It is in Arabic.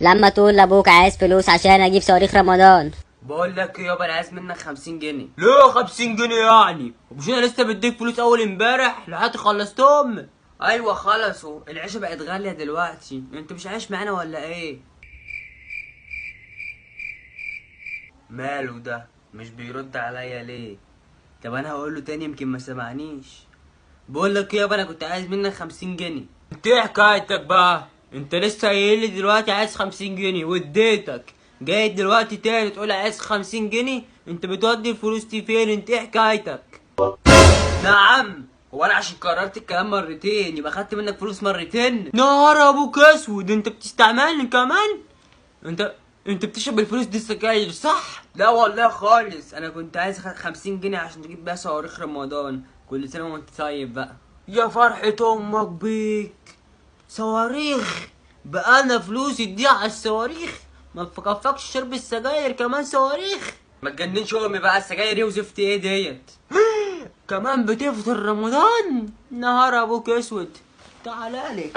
لما تقول لابوك عايز فلوس عشان اجيب صواريخ رمضان. بقول لك ايه يابا، انا عايز منك 50 جنيه. ليه 50 جنيه يعني؟ مش انا لسه بديك فلوس اول امبارح لحد خلصتهم؟ ايوه خلصوا، العيشه بقت غاليه دلوقتي، انت مش عايش معانا ولا ايه؟ ماله ده مش بيرد عليا ليه؟ طب انا هقول له تاني يمكن ما سمعنيش. بقول لك ايه يابا، انا كنت عايز منك 50 جنيه. انت ايه حكايتك بقى؟ انت لسه قايل لي دلوقتي عايز 50 جنيه واديتك، جاي دلوقتي تاني تقول عايز 50 جنيه؟ انت بتودي الفلوس دي فين؟ انت ايه حكايتك؟ نعم، هو انا عشان كررت الكلام مرتين يبقى خدت منك فلوس مرتين؟ نهار ابوك اسود، انت بتستعملني كمان؟ انت بتشرب الفلوس دي سجاير صح؟ لا والله خالص، انا كنت عايز 50 جنيه عشان تجيب بيها صواريخ رمضان. كل سنه وانت طيب بقى. يا فرحة امك بيك، صواريخ؟ بقى انا فلوسي تضيع على الصواريخ؟ ما تكفكش شرب السجاير كمان صواريخ؟ ما تجننش امي بقى، السجاير ايه وزفت ايه ديت؟ كمان بتفطر رمضان؟ نهار ابوك اسود، تعالى لي.